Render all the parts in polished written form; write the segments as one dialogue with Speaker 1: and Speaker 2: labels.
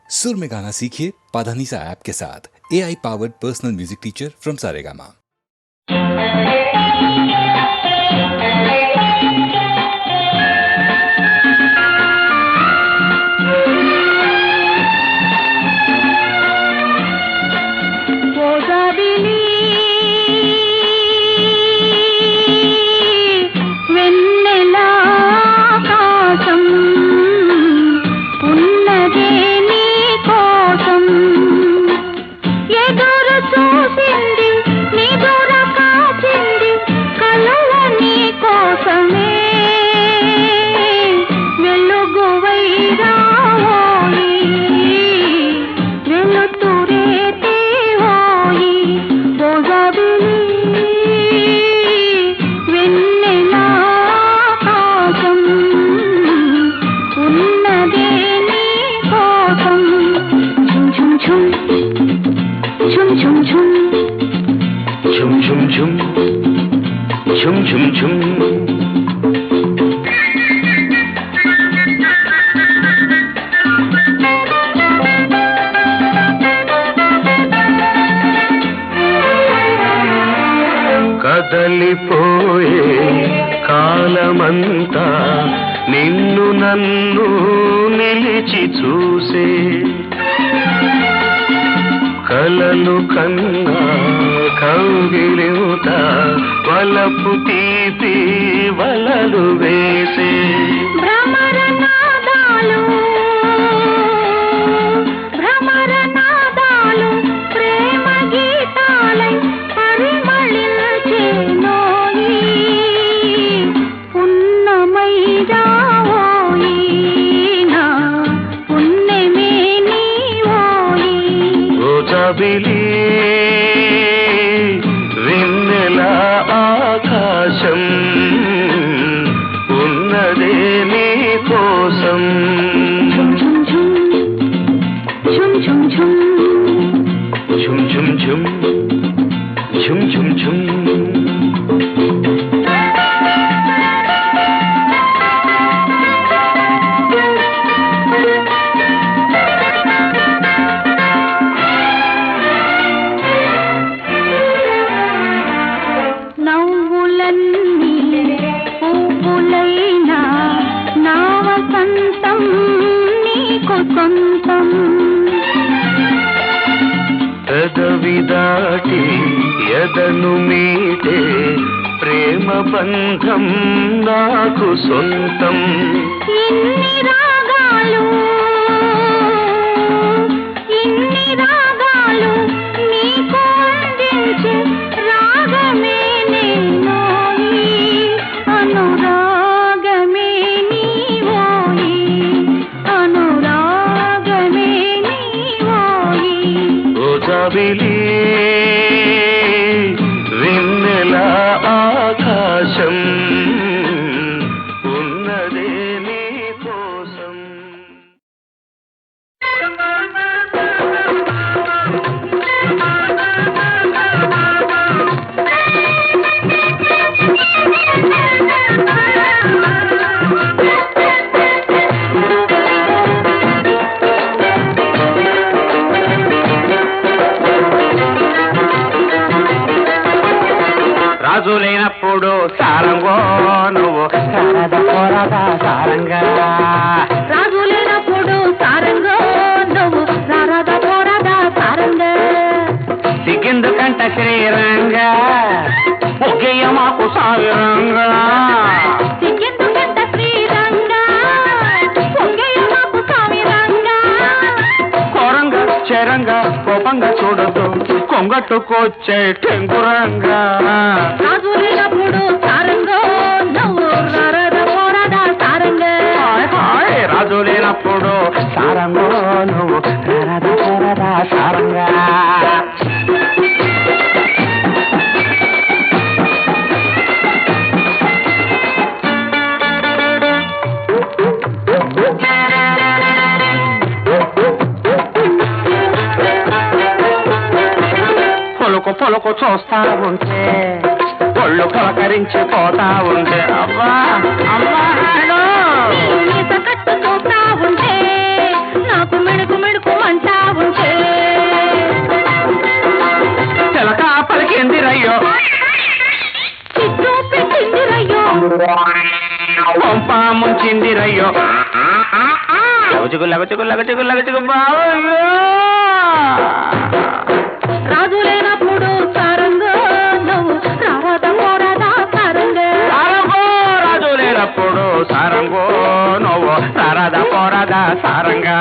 Speaker 1: सुर में गाना सीखिए पाधानीसा ऐप के साथ। AI powered personal music teacher from Saregama.
Speaker 2: కదలిపోయే కాలమంతా నిన్ను నన్ను నిలిచి చూసే కలలు కన్నా కౌగిలింత వలపు తీపి వలలు వేసే వెన్నెల ఆకాశం ఉన్నదే నీ కోసం ఝుమ్ ఝుమ్ ఝుమ్ ఝుమ్ ఝుమ్ ఝుమ్ ఝుమ్ ఝుమ్ ఝుమ్ పెదవి దాటి ఎదను మీటే ప్రేమ బంధం నాకు సొంతం
Speaker 3: ఇన్ని రాగాలు నీకు అందించే రాగమే నేనోయి అనురాగమే నీవోయి అనురాగమే నీవోయి
Speaker 2: ఓ జాబిలి వెన్నెల ఆకాశం ఉన్నదే నీ కోసం రాజు లేనప్పుడు సారంగో నువ్వు పోరాదా సారంగా
Speaker 3: రాజు లేనప్పుడు సారంగో నువ్వు పోరాదా సారంగా
Speaker 2: సిగ్గెందుకంట శ్రీరంగా ఒగ్గయ్య మాకు సావిరంగా
Speaker 3: సిగ్గెందుకంట శ్రీరంగా ఒగ్గయ్య మాకు సావిరంగా
Speaker 2: కోరంగా చెరంగా కోపంగా చూడదు కొంగట్టుకొచ్చే టెంగురంగా
Speaker 3: రాజు లేనప్పుడు సారంగో నువ్వు పోరాదా సారంగా
Speaker 2: రాజు లేనప్పుడు సారంగో నువ్వు పోరాదా సారంగా పొలకు చూస్తా ఉంటే ఒళ్ళు పలకరించిపోతా ఉంటే అబ్బా అమ్మా
Speaker 3: కట్టు చూస్తా ఉంటే నాకు మిడుకు మిడుకు
Speaker 2: ముంచిందిరయ్యో లగచుగు లగచుగు లగచుగు లగచుగు బావయ్యో
Speaker 3: రాజు లేనప్పుడు సారంగో నువ్వు రారాదా పోరాదా సారంగే
Speaker 2: సారంగో రాజు లేనప్పుడు సారంగో నువ్వు సారదా పోరాదా సారంగా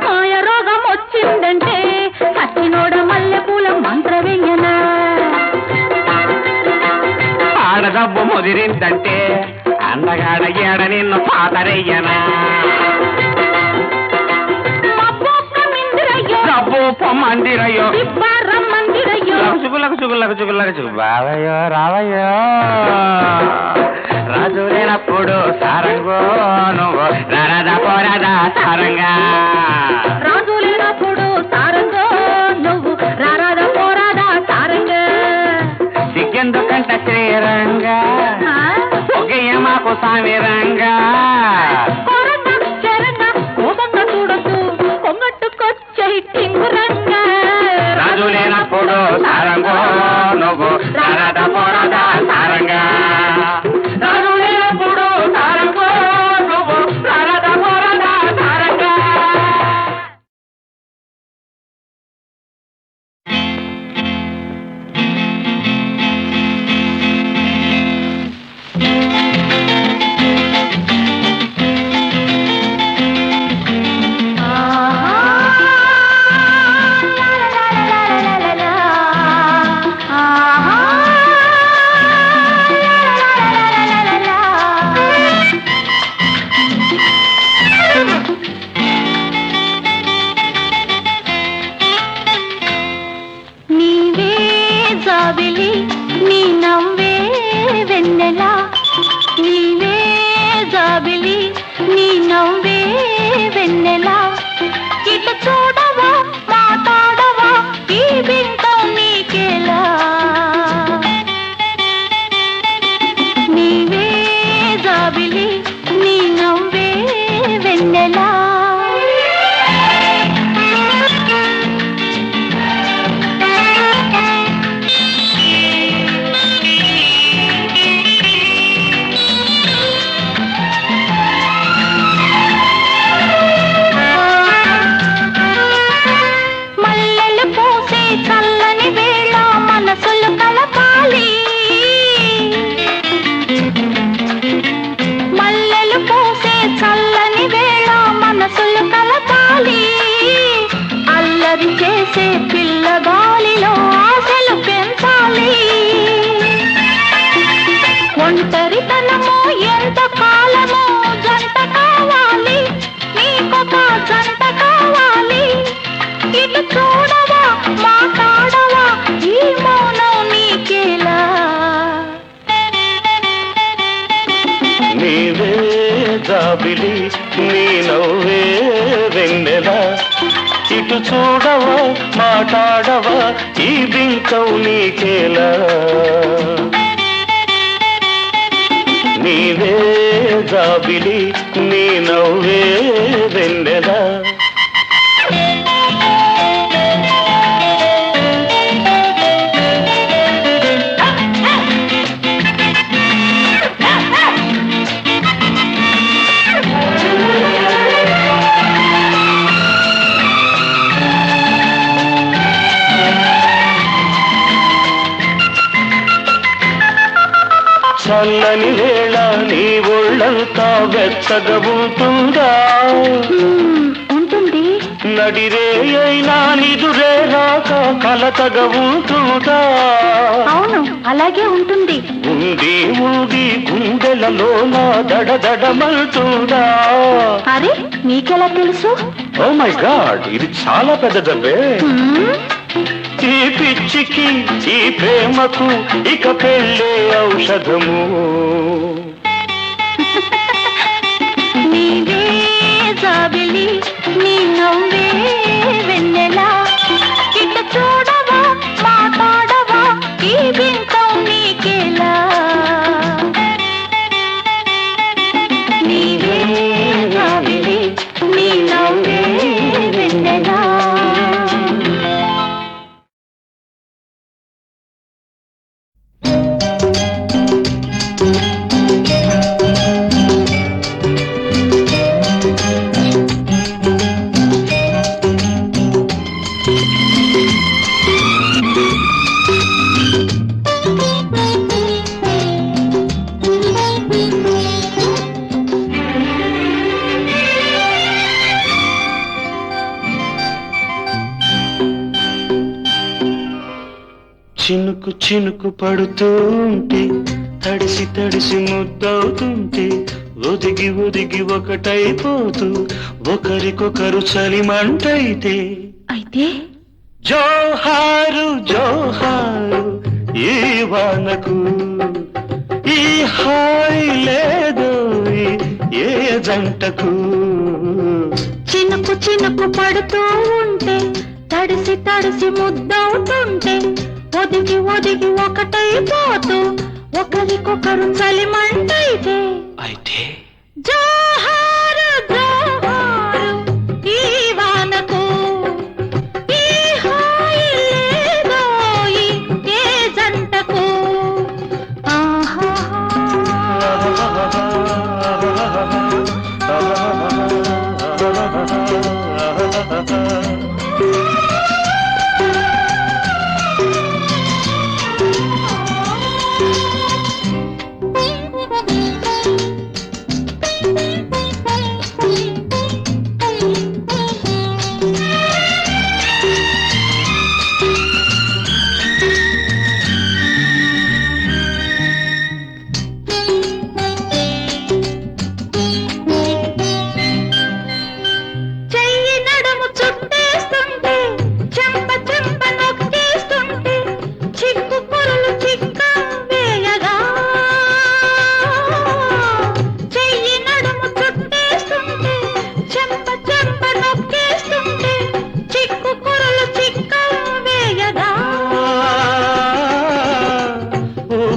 Speaker 3: మాయ రోగం వచ్చిందంటే సచ్చినోడ మల్లెపూల మంత్రవేయనా
Speaker 2: ఆడదబ్బు ముదిరిందంటే అందగాడ ఏడ నిన్ను పాతరయ్యనా డబ్బు పొమ్మందిరయ్యో లగచుగు లగచుగు లగచుగు లగచుగు బావయ్యో రావయ్యో రాజు లేనప్పుడు సారంగో నువ్వు రారాదా పోరాదా సారంగా
Speaker 3: రాజు లేనప్పుడు సారంగో నువ్వు రారాదా పోరాదా సారంగా
Speaker 2: సిగ్గెందుకంట శ్రీరంగా ఒకేయ మాకు సామిరంగా
Speaker 3: కొరంగా చెరంగా కోపంగా చూడొద్దు కొంగట్టుకొచ్చే టింగురంగా
Speaker 2: రాజు లేనప్పుడు సారంగో నువ్వు రారాదా పోరాదా సారంగా రాజు లేనప్పుడు సారంగో నువ్వు రారాదా పోరాదా సారంగా
Speaker 3: నీవే జాబిలి నీ నవ్వే వెన్నెలా నీవే జాబిలి నీ నవ్వే వెన్నెలా ఇటు చూడవా మాట్లాడవా ఈ బింకం నీకేలా నీవే జాబిలి నీ నవ్వే వెన్నెలా మల్లెలు పూసే చల్లని వేళ మనసులు కలపాలి మల్లెలు పూసే చల్లని వేళ మనసులు కలపాలి అల్లరి చేసే పిల్లగాలిలో ఆశలు పెంచాలి ఒంటరితనము ఎంత కాలము జంట కావాలి నీకొక జంట కావాలి ఇటు చూడవా మాట్లాడవా ఈ మౌనం నీకేలా
Speaker 2: నీవే జాబిలి నీ నవ్వే వెన్నెలా ఇటు చూడవా మాట్లాడవా ఈ బింకం నీకేలా నీవే జాబిలి నీ నవ్వే వెన్నెలా చల్లని వేళ నీ ఒళ్ళంతా వెచ్చగా ఉంటుందా
Speaker 3: ఉంటుంది
Speaker 2: నడిరే అయినా నిదురే రాక కలతగా ఉంటుందా
Speaker 3: అవును అలాగే ఉంటుంది
Speaker 2: ఉండి ఉండి గుండెలలో నా దడదడమంటుందా
Speaker 3: అరే నీకెలా తెలుసు
Speaker 2: ఓ మై గాడ్ ఇది చాలా పెద్దదబ్బే ఈ పిచ్చికి ఈ ప్రేమకు ఇక పెళ్ళే ఔషధము
Speaker 3: నీవే జాబిలి నీ నవ్వే వెన్నెలా ఇటు చూడవా మాట్లాడవా ఈ బింకం నీకేలా నీవే జాబిలి నీ నవ్వే
Speaker 2: చినుకు చినుకు పడుతూ ఉంటే తడిసి తడిసి ముద్దవుతుంటే ఒదిగి ఒదిగి ఒకటైపోతూ ఒకరికొకరు చలిమంటైతే
Speaker 3: అయితే
Speaker 2: జోహారు జోహారు ఈ వానకు ఈ హాయి లేదో ఏ జంటకు
Speaker 3: చినుకు చినుకు పడుతూ ఉంటే తడిసి తడిసి ముద్దవుతుంటే ఒదిగి ఒదిగి ఒకటైపోతూ ఒకరికొకరు చలిమంటైతే
Speaker 2: అయితే
Speaker 3: జోహారు జోహారు ఈ వానకు ఈ హాయి లేదోయి ఏ జంటకు ఆహా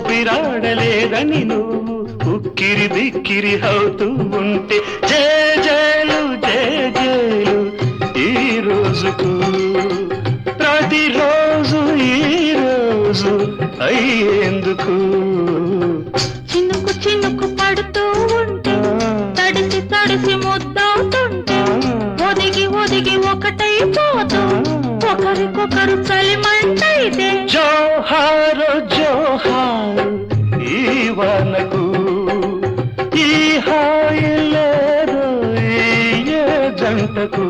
Speaker 2: ఊపిరాడలేదని నువ్వు ఉక్కిరి బిక్కిరి అవుతూ ఉంటే జేజేలు జేజేలు ఈ రోజుకు ప్రతిరోజు ఈ రోజు అయ్యేందుకు
Speaker 3: చినుకు చినుకు పడుతూ ఉంటే తడిసి తడిసి ముద్దవుతుంటే ఒదిగి ఒదిగి ఒకటైపోతూ ఒకరికొకరు చలిమంటైతే
Speaker 2: జోహారు జోహారు ఈ వానకు ఈ హాయి లేదో ఏ జంటకు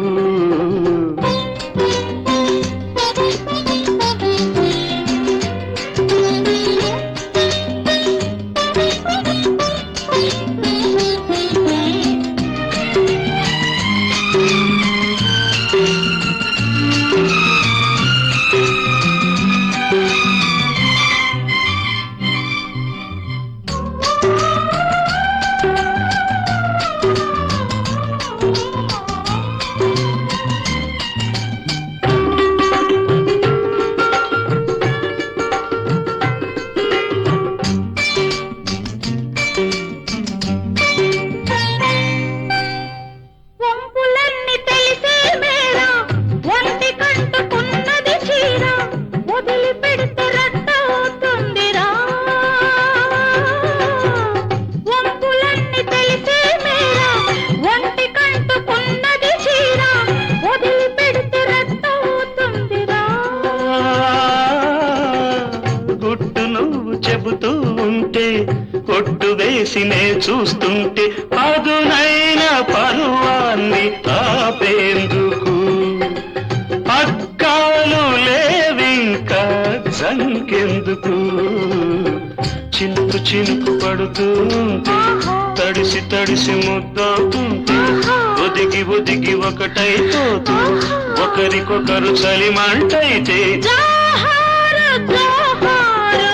Speaker 3: వంపులన్నీ తెలిసే మేరా ఒంటి కంటుకున్నది చీర వదిలి పెడితే రట్టవుతుందిరా వంపులన్నీ తెలిసే మేరా ఒంటి కంటుకున్నది చీర వదిలి పెడితే రట్టవుతుందిరా
Speaker 2: గుట్టు నువ్వు చెబుతూ ఉంటే కొట్టు వేసినే చూస్తుంటే పదునైన పరువాన్ని ఆపేందుకు పక్కాలు లేవింకా జంకెందుకు చినుకు చినుకు పడుతూ ఉంటే తడిసి తడిసి ముద్దవుతుంటే ఒదిగి ఒదిగి ఒకటైపోతూ ఒకరికొకరు చలిమంటైతే
Speaker 3: జోహారు జోహారు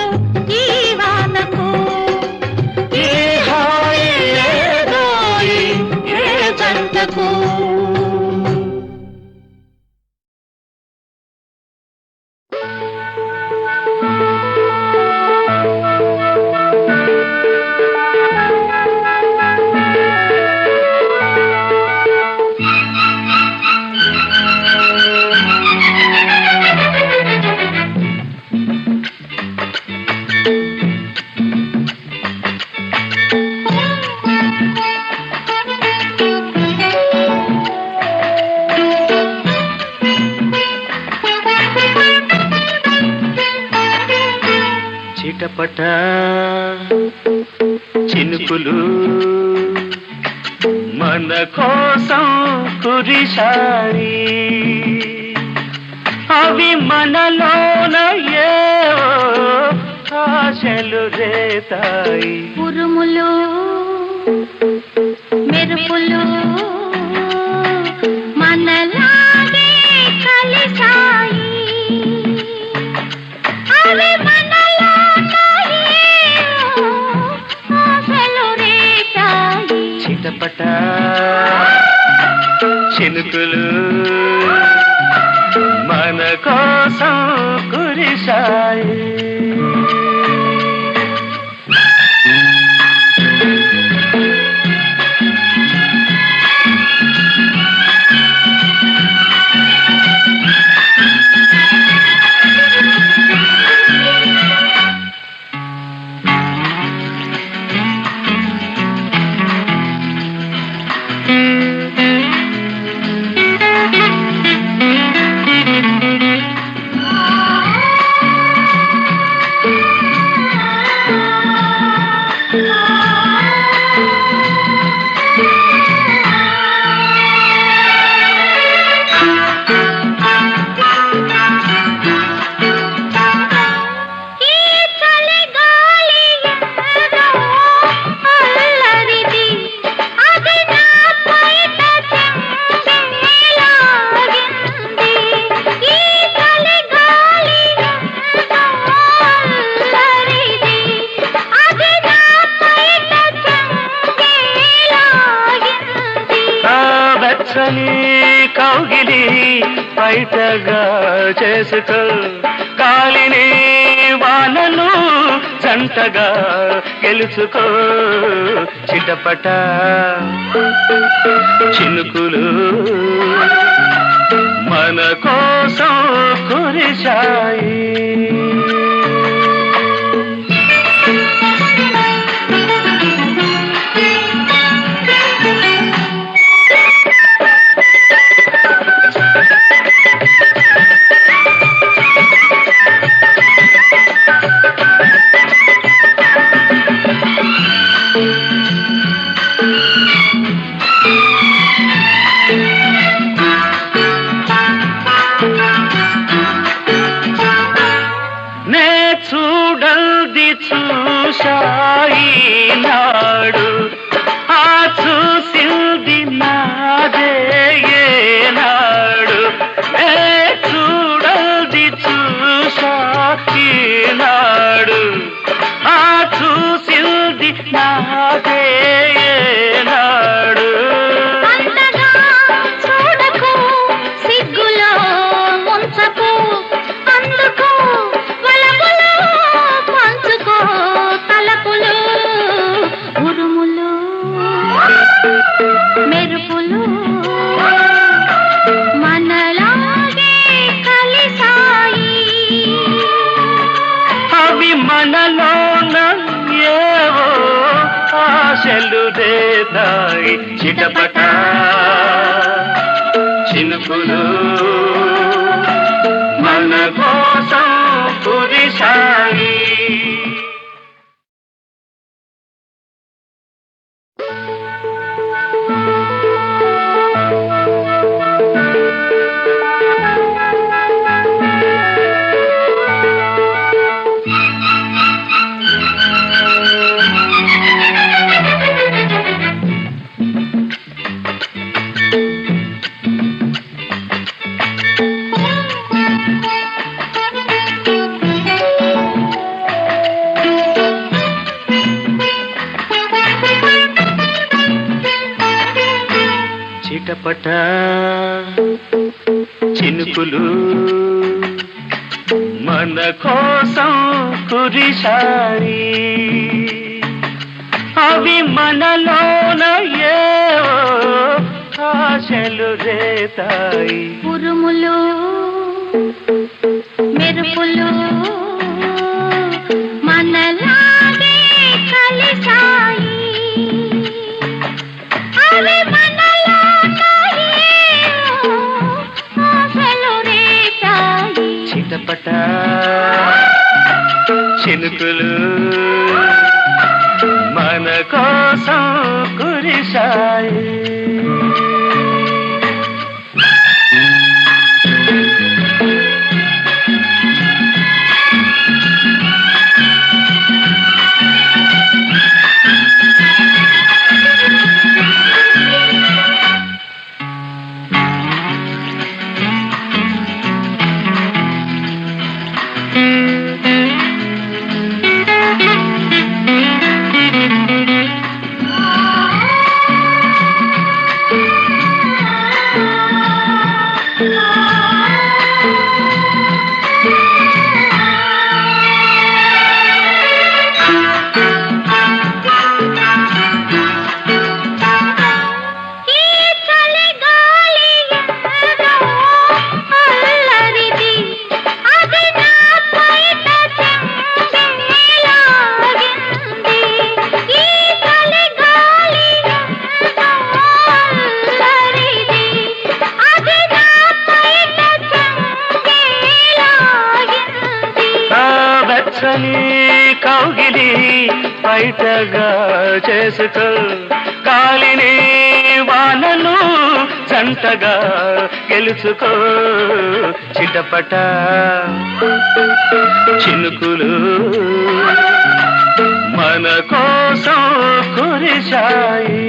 Speaker 3: ఈ వానకు
Speaker 2: ఏ హాయి లేదోయి ఏ జంటకు చిటపట చినుకులు మన కోసం కురిశాయి అవి మనలోన ఏవో ఆశలు రేతాయి.
Speaker 3: ఉరుములు మెరుపులు మనలాగే కలిసాయి. అవి మనలో ఆశలు రేతాయి.
Speaker 2: చిటపట చినుకులు మన కోసం కురిశాయి. కౌగిలి బయటగా చేసుకో, గాలిని వానను జంటగా గెలుచుకో. చిటపట చినుకులు మన కోసం కురిశాయి. చూశాయి నాడు ఆ చూసింది నాదే ఏనాడు. చూడది చూశాయి నాడు ఆ చూసింది నాదే ఏనాడు.
Speaker 3: చూడకు సిగ్గులో ముంచకు, అందుకు మెరుపులు మనలాగే కలిసాయి.
Speaker 2: అవి మనలోన ఏవో ఆశలు రేతాయి. చిటపట చినుకులు మన కోసం కురిశాయి. చిటపట చినుకులు మన కోసం కురిశాయి. అవి మనలోన ఏవో ఆశలు రేతాయి.
Speaker 3: ఉరుములు మెరుపులు మనలాగే కలిసాయి. అవి
Speaker 2: చిటపట చినుకులు మన కోసం కురిశాయి. వెచ్చని కౌగిలి బయటగా చేసుకో గాలిని వానను జంటగా గెలుచుకో చిటపట చినుకులు మన కోసం కురిశాయి.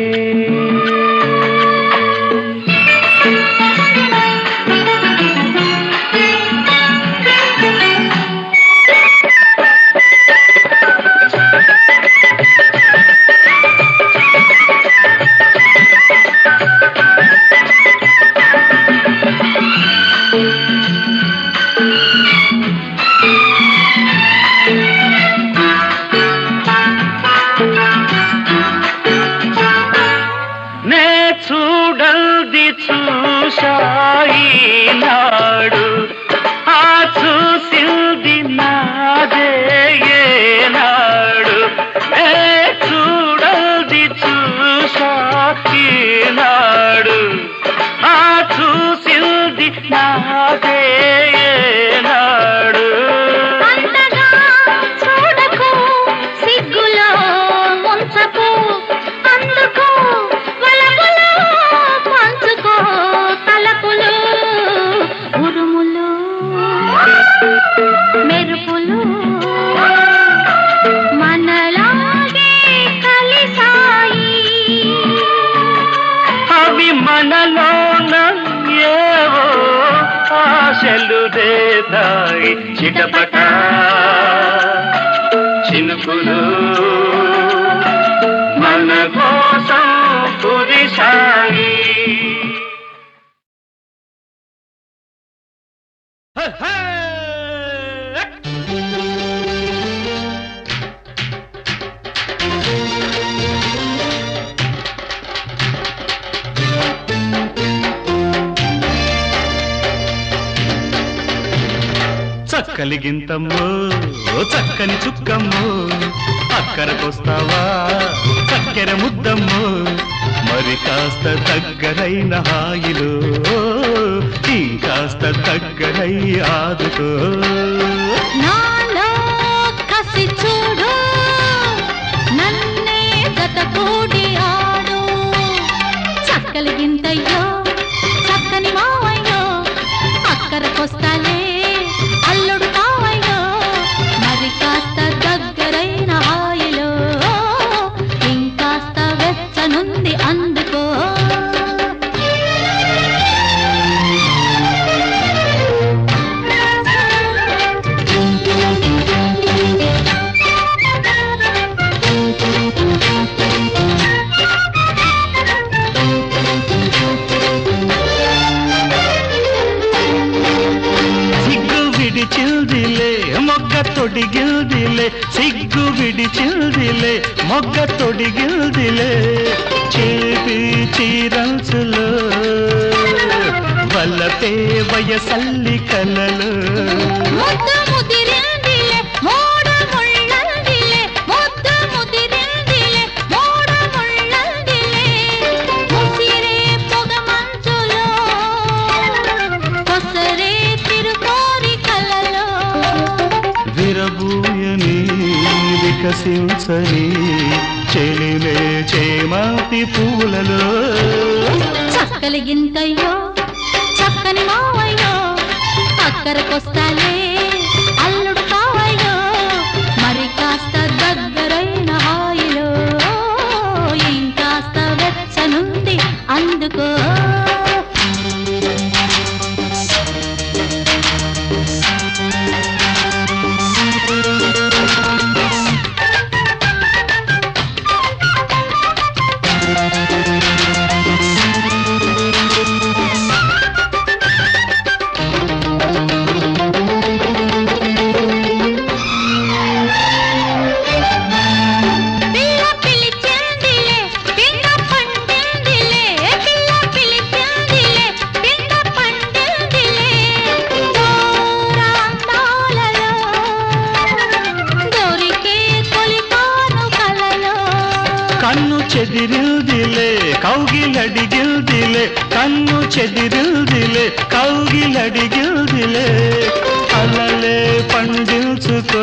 Speaker 2: నే చూడల్ది చూశాయి నాడు ఆ చూసింది నాదే ఏనాడు నే చూడల్ది చూశాయి నాడు ఆ చూసింది నాదే ఏనాడు.
Speaker 3: అంతగా చూడకు సిగ్గులో ముంచకు అందుకో వలపులు పంచుకో తలపులు ఉరుములు మెరుపులు మనలాగే కలిసాయి.
Speaker 2: అవి మనలోన ఏవో ఆశలు రేతాయి చిటపట చినుకులు మన కోసం కురిశాయి. చక్కలిగింతమ్మో చక్కని చుక్కమ్మో అక్కరకొస్తావా చక్కెర ముద్దమ్మో మరి కాస్త దగ్గరైన హాయిలో ఇంకాస్త దగ్గరై ఆదుకో.
Speaker 3: నాలో కసి చూడు నన్నే జతకూడి ఆడు చక్కలిగింతయ్యో చక్కని మావయ్యో అక్కరకొస్తాలే అల్లుడు కావయ్యో మరి కాస్త దగ్గరైన హాయిలో ఇంకాస్త వెచ్చనుంది అందుకో.
Speaker 2: సిగ్గు విడిచిల్దిలే మొగ్గ తొడిగిల్దిలే సిగ్గు విడిచిల్దిలే మొగ్గ తొడిగిల్దిలే చేపి చీరంచులో వల్లపే వయసల్లి కలలు.
Speaker 3: ముద్దు ముదిరిందిలే మోడు ముళ్ళందిలే ముద్దు ముదిరిందిలే మోడు ముళ్ళందిలే ముసిరే పొగ మంచులో కొసరే తిరుకోరి కలలో
Speaker 2: విరబూయని వికసించని చెలిమే చేమాతి పూలలో.
Speaker 3: చక్కలిగింతయ్యో చక్కని మావయ్యో అక్కరకొస్తాలే అల్లుడు కావయ్యో మరి కాస్త దగ్గరైన హాయిలో ఇంకాస్త వెచ్చనుంది అందుకో. పిల్ల పిలిచిందిలే పిండ పండిందిలే పిల్ల పిలిచిందిలే పిండ పండిందిలే దూరాంతాలలో దొరికే కొలికాను కలలో.
Speaker 2: కన్ను చెదిరిల్దిలే కౌగిలడిగిల్దిలే కన్ను చెదిరిల్దిలే కౌగిలడిగిల్దిలే అలలే పండించుకో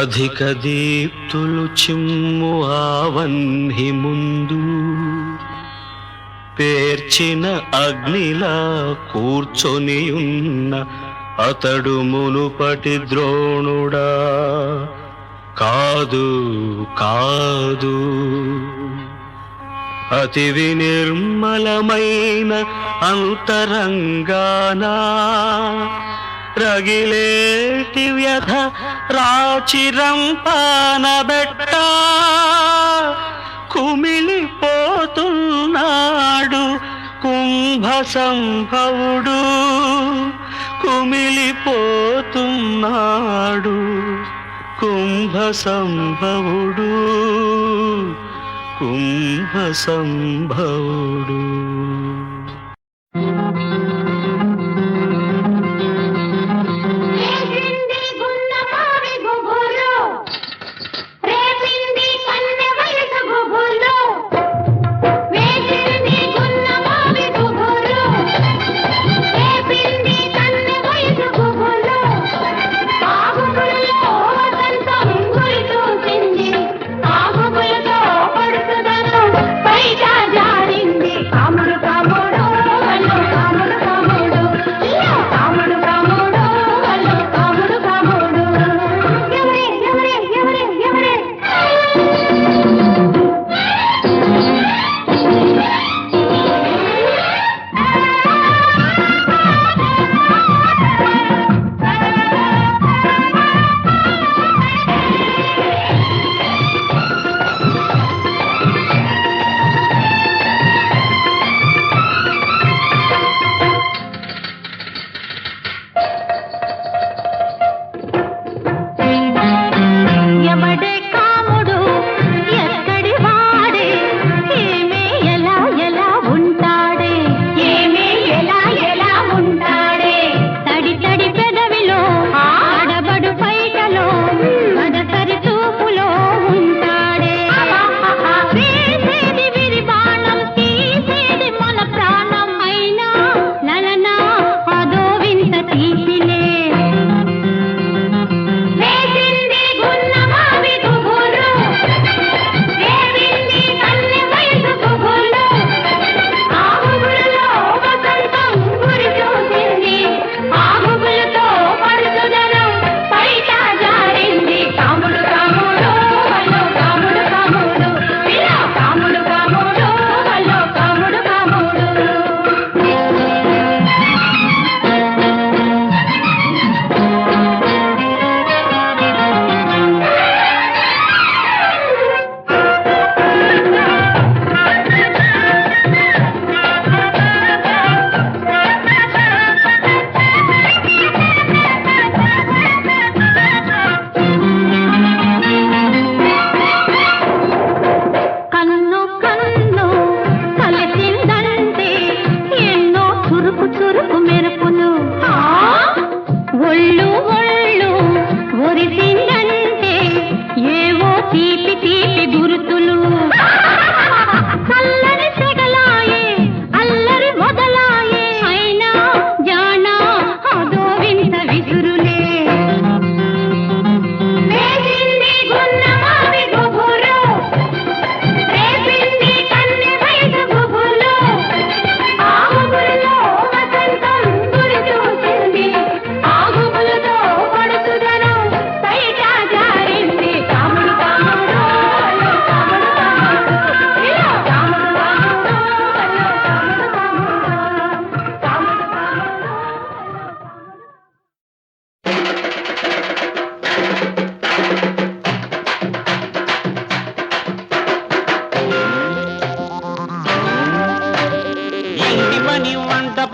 Speaker 4: అధిక దీప్తులు చిమ్ము ఆవన్హి ముందు పేర్చిన అగ్నిలా కూర్చొని ఉన్న అతడు మునుపటి ద్రోణుడా కాదు కాదు. అతి వినిర్మలమైన అంతరంగానా రగిలేటి వ్యధ రాచిరంపానబెట్ట కుమిలిపోతున్నాడు కుంభ సంభవుడు కుమిలిపోతున్నాడు కుంభ సంభవుడు కుంభ సంభవుడు.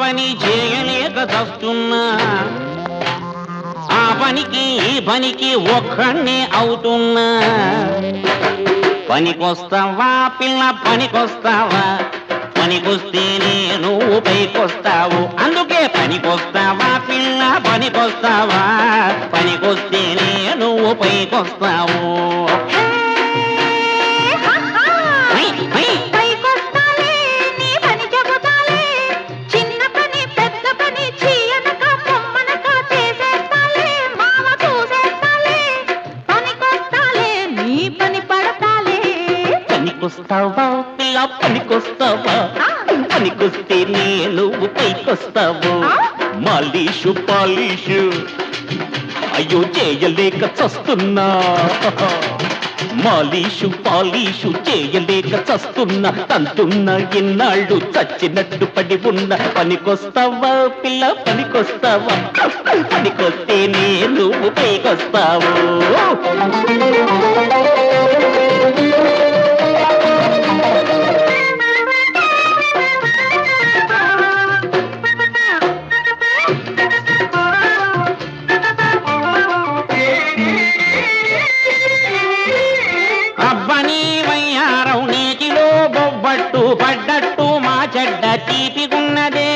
Speaker 5: పని చేయలేక చస్తున్నా, ఆ పనికి ఈ పనికి ఒక్కడే అవుతున్నా. పనికొస్తావా పిల్ల పనికొస్తావా, పనికొస్తేనే నువ్వు పైకొస్తావు. అందుకే పనికొస్తావా పిల్ల పనికొస్తావా, పనికొస్తేనే నువ్వు పైకొస్తావు.
Speaker 3: పనికి
Speaker 5: పనికొస్తావా పిల్ల పనికొస్తావా పనికొస్తే నేను పైకొస్తావు మాలీషు పాలీషు అయ్యో చేయలేక చస్తున్నా మాలీషు పాలీషు చేయలేక చస్తున్నా తంతున్నా ఇన్నాళ్ళు చచ్చినట్టు పడి ఉన్న పనికొస్తావా పిల్ల పనికొస్తావా పనికొస్తే నేను పైకొస్తావు అబ్బని వయ్యారం నీటిలో బొబ్బట్టు పడ్డట్టు మా చెడ్డ తీపిగున్నదే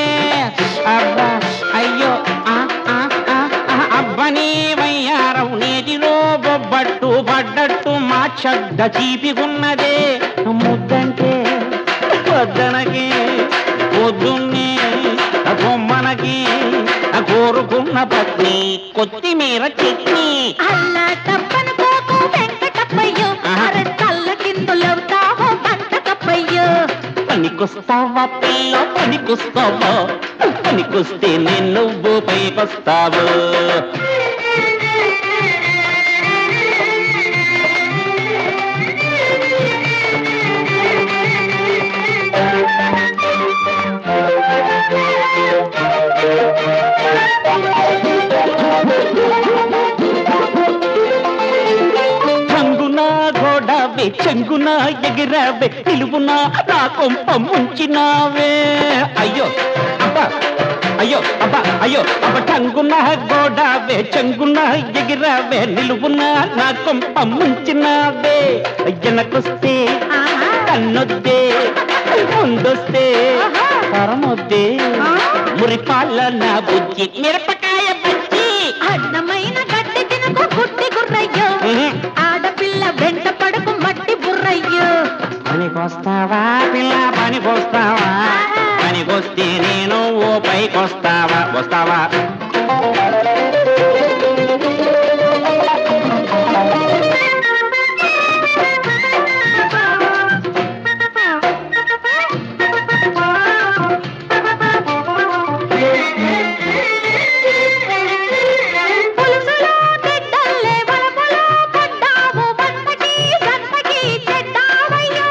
Speaker 5: అబ్బా అయ్యో అబ్బని వయ్యారం నీటిలో బొబ్బట్టు పడ్డట్టు మా చెడ్డ తీపిగున్నదే ముద్దంటే పొద్దనకి పొద్దున్నే బొమ్మనకి కోరుకున్న పత్ని కొత్తిమీర చట్నీ
Speaker 3: అల్లా తప్పను పోకు వెంకటప్పయ్యో అరే తల్ల కిందులవుతావో బంటకప్పయ్యో
Speaker 5: పనికొస్తావా పిల్ల పనికొస్తావా పనికొస్తే నేను నువ్వు పైకొస్తావు రంగునా గోడావే చెంగునా ఎగిరావే నిలువునా నా కొంప ముంచినావే అయ్యో అబ్బా అయ్యో అబ్బా అయ్యో అబ్బ టంగునా గోడావే చెంగునా ఎగిరావే నిలువునా నా కొంప ముంచినావే వెనకొస్తే కన్నొద్దే ముందొస్తే పరమొద్దే మురిపాల నా బుజ్జి మిరపకాయ బజ్జి
Speaker 3: అన్నమైన గడ్డి తినకు గుడ్డి గుర్రయ్యో ఆడపిల్ల వెంట పడకు మట్టి బుర్రయ్యో
Speaker 5: పనికొస్తావా పిల్ల పనికొస్తావా పనికొస్తే నేను ఓ పైకొస్తావా వస్తావా
Speaker 3: పులుసులో తిడ్డల్లే బలములో పడ్డావు బండకి సన్నకి చెడ్డావయ్యో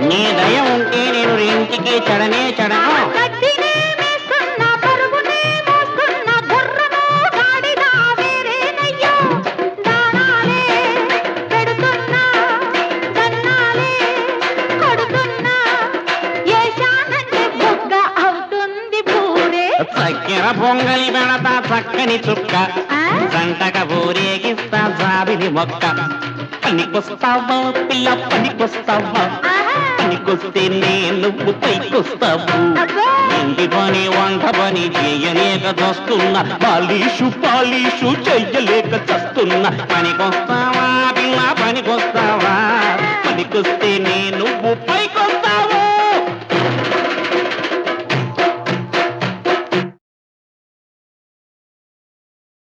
Speaker 5: నీ దయ ఉంటే నేను ఇంటికి చెడనే చెడను
Speaker 3: గడ్డినే మేస్తున్నా పరుగునే మోస్తున్నా గుర్రమో గాడిద వేరేనయ్యో దానాలే పెడుతున్నా దన్నాలే కొడుతున్నా ఏశానంటే బొగ్గ అవుతుంది పూరే
Speaker 5: చక్కెర పొంగలి పెడతా చక్కని చుక్క సంటక ఊరేగిస్తా జాబిలి మొక్క పనికొస్తావా పిల్ల పనికొస్తావా పనికొస్తే నేను పైకొస్తావు ఇంటి పని వంట పని చేయలేక చస్తున్నా పాలీషు పాలీషు చెయ్యలేక చస్తున్నా పనికొస్తావా పిల్ల పనికొస్తావా పనికొస్తే నేను పైకొస్తావా